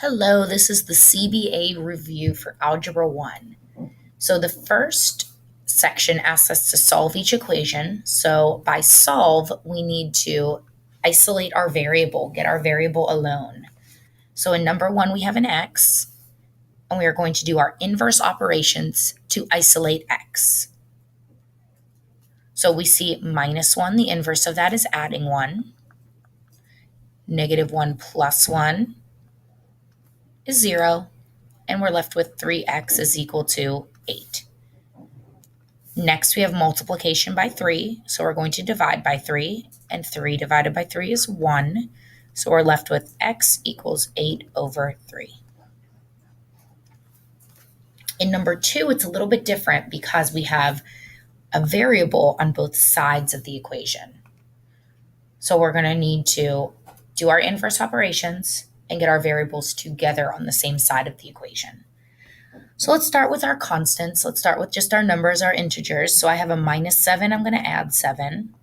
Hello, this is the CBA review for Algebra 1. So the first section asks us to solve each equation. So by solve, we need to isolate our variable, get our variable alone. So in number 1, we have an x, and we are going to do our inverse operations to isolate x. So we see -1, the inverse of that is adding 1. -1 plus 1 is 0. And we're left with 3x is equal to 8. Next, we have multiplication by 3, so we're going to divide by 3, and 3 divided by 3 is 1, so we're left with x equals 8 over 3. In number 2, it's a little bit different because we have a variable on both sides of the equation. So we're going to need to do our inverse operations and get our variables together on the same side of the equation. So let's start with our constants. Let's start with just our numbers, our integers. So I have a -7, I'm going to add 7.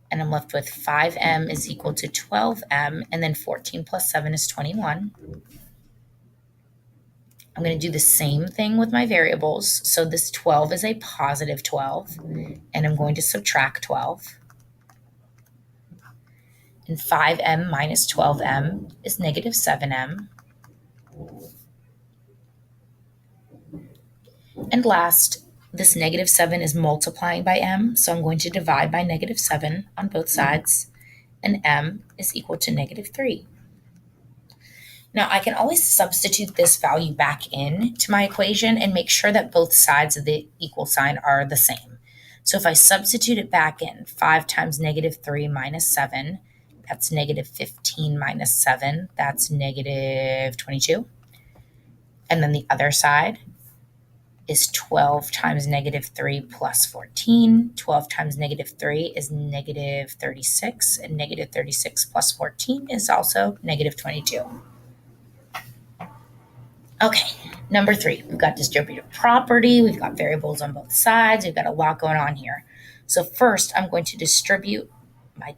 And I'm left with 5m is equal to 12m, and then 14 plus 7 is 21. I'm going to do the same thing with my variables. So this 12 is a positive 12, and I'm going to subtract 12. And 5m minus 12m is negative 7m. And last, this negative 7 is multiplying by m, so I'm going to divide by negative 7 on both sides, and m is equal to negative 3. Now, I can always substitute this value back in to my equation and make sure that both sides of the equal sign are the same. So if I substitute it back in, 5 times negative 3 minus 7, that's negative 15 minus 7, that's negative 22. And then the other side is 12 times negative 3 plus 14. 12 times negative 3 is negative 36, and negative 36 plus 14 is also negative 22. Okay, number 3, we've got distributive property, we've got variables on both sides, we've got a lot going on here. So first, I'm going to distribute my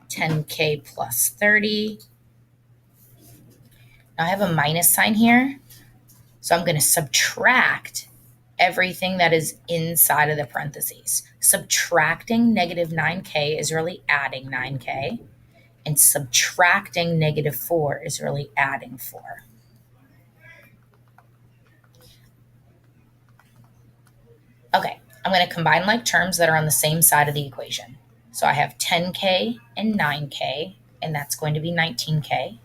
10k plus 30. Now I have a minus sign here, so I'm going to subtract everything that is inside of the parentheses. Subtracting negative 9k is really adding 9k, and subtracting negative 4 is really adding 4. Okay, I'm going to combine like terms that are on the same side of the equation. So I have 10k and 9k, and that's going to be 19k.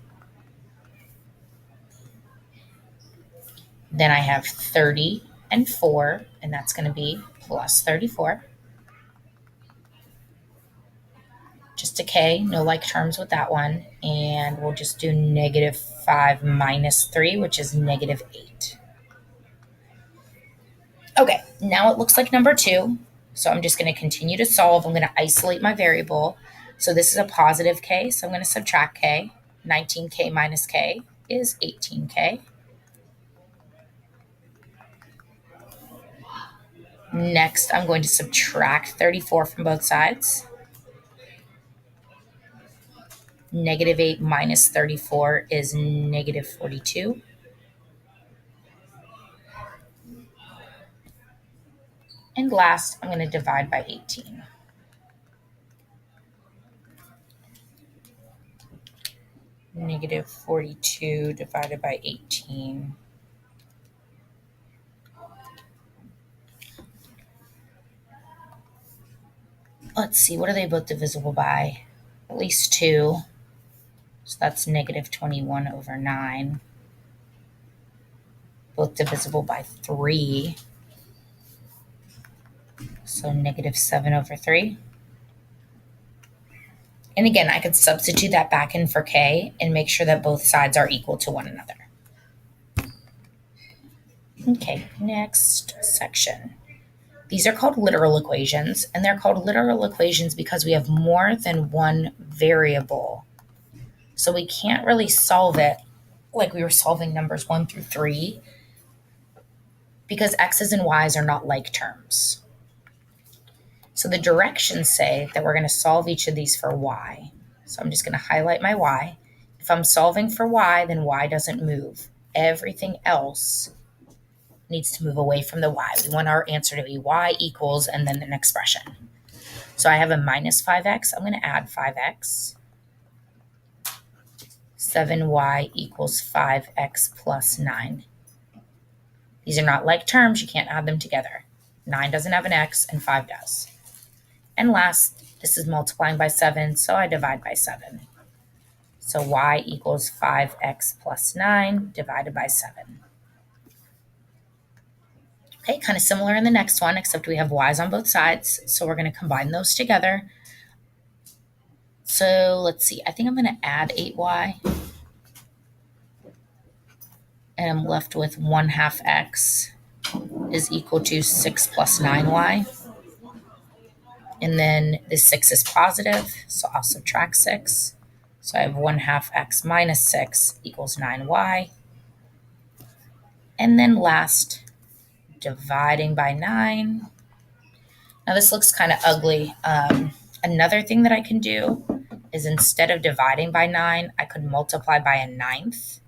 Then I have 30 and 4, and that's going to be plus 34. Just a k, no like terms with that one. And we'll just do negative 5 minus 3, which is negative 8. Okay, now it looks like number 2. So I'm just going to continue to solve. I'm going to isolate my variable. So this is a positive k, so I'm going to subtract k. 19k minus k is 18k. Next, I'm going to subtract 34 from both sides. Negative 8 minus 34 is negative 42. And last, I'm going to divide by 18. Negative 42 divided by 18. Let's see, what are they both divisible by? At least 2. So that's negative 21 over 9. Both divisible by 3. So negative 7 over 3. And again, I could substitute that back in for k and make sure that both sides are equal to one another. Okay, next section. These are called literal equations, and they're called literal equations because we have more than one variable. So we can't really solve it like we were solving numbers 1 through 3 because x's and y's are not like terms. So the directions say that we're going to solve each of these for y. So I'm just going to highlight my y. If I'm solving for y, then y doesn't move. Everything else needs to move away from the y. We want our answer to be y equals and then an expression. So I have a minus 5x. I'm going to add 5x. 7y equals 5x plus 9. These are not like terms. You can't add them together. 9 doesn't have an x and 5 does. And last, this is multiplying by 7, so I divide by 7. So y equals 5x plus 9 divided by 7. Okay, kind of similar in the next one, except we have y's on both sides. So we're going to combine those together. So let's see. I think I'm going to add 8y. And I'm left with 1/2 x is equal to 6 plus 9y. And then this 6 is positive, so I'll subtract 6. So I have 1/2 x minus 6 equals 9y. And then last, dividing by 9. Now this looks kind of ugly. Another thing that I can do is instead of dividing by 9, I could multiply by a 9th.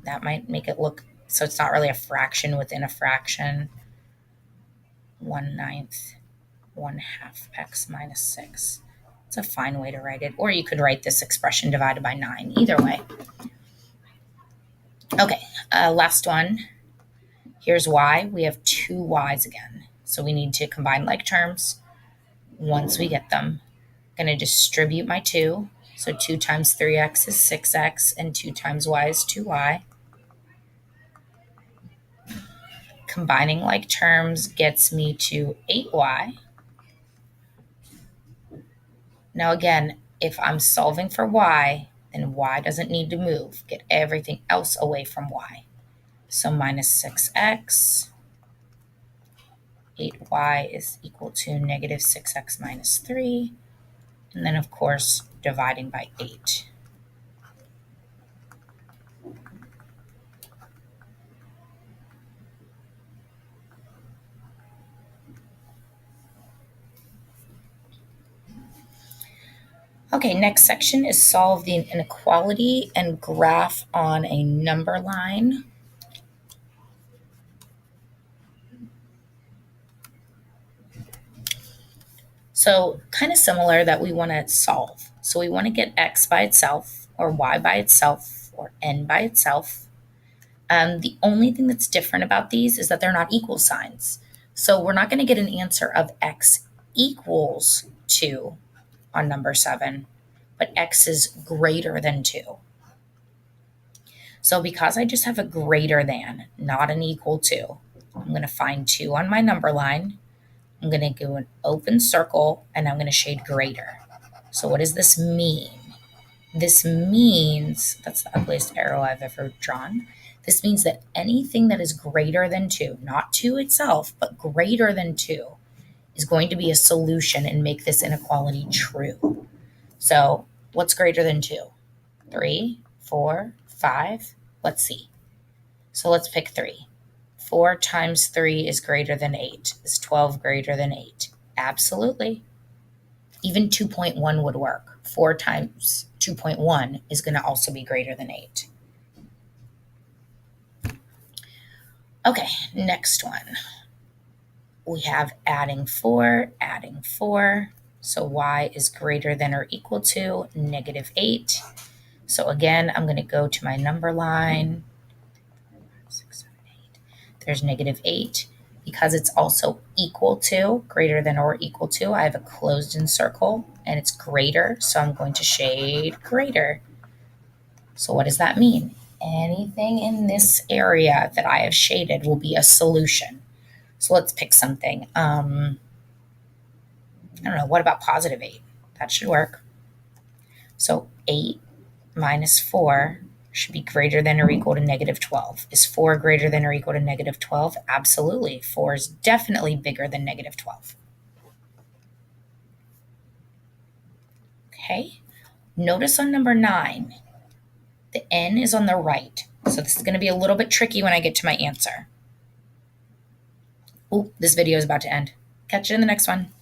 That might make it look, so it's not really a fraction within a fraction. 1/9, 1/2 x minus 6. It's a fine way to write it. Or you could write this expression divided by 9. Either way. Okay, last one. Here's y. We have 2 y's again. So we need to combine like terms. Once we get them, I'm going to distribute my 2. So 2 times 3x is 6x, and 2 times y is 2y. Combining like terms gets me to 8y. Now again, if I'm solving for y, then y doesn't need to move. Get everything else away from y. So minus 6x, 8y is equal to negative 6x minus 3. And then, of course, dividing by 8. Okay, next section is solve the inequality and graph on a number line. So kind of similar that we want to solve. So we want to get x by itself, or y by itself, or n by itself. The only thing that's different about these is that they're not equal signs. So we're not going to get an answer of x equals 2 on number 7, but x is greater than 2. So because I just have a greater than, not an equal to, I'm going to find 2 on my number line. I'm going to do an open circle, and I'm going to shade greater. So what does this mean? This means, that's the ugliest arrow I've ever drawn. This means that anything that is greater than 2, not 2 itself, but greater than 2, is going to be a solution and make this inequality true. So what's greater than 2? 3, 4, 5? Let's see. So let's pick 3. 4 times 3 is greater than 8. Is 12 greater than 8? Absolutely. Even 2.1 would work. 4 times 2.1 is going to also be greater than 8. Okay, next one. We have adding 4. So y is greater than or equal to negative 8. So again, I'm going to go to my number line. 6, 7, 8. There's negative 8. Because it's also equal to, greater than or equal to, I have a closed-in circle, and it's greater, so I'm going to shade greater. So what does that mean? Anything in this area that I have shaded will be a solution. So let's pick something. I don't know, what about positive 8? That should work. So 8 minus 4 should be greater than or equal to negative 12. Is 4 greater than or equal to negative 12? Absolutely. 4 is definitely bigger than negative 12. Okay. Notice on number 9, the n is on the right. So this is going to be a little bit tricky when I get to my answer. Ooh, this video is about to end. Catch you in the next one.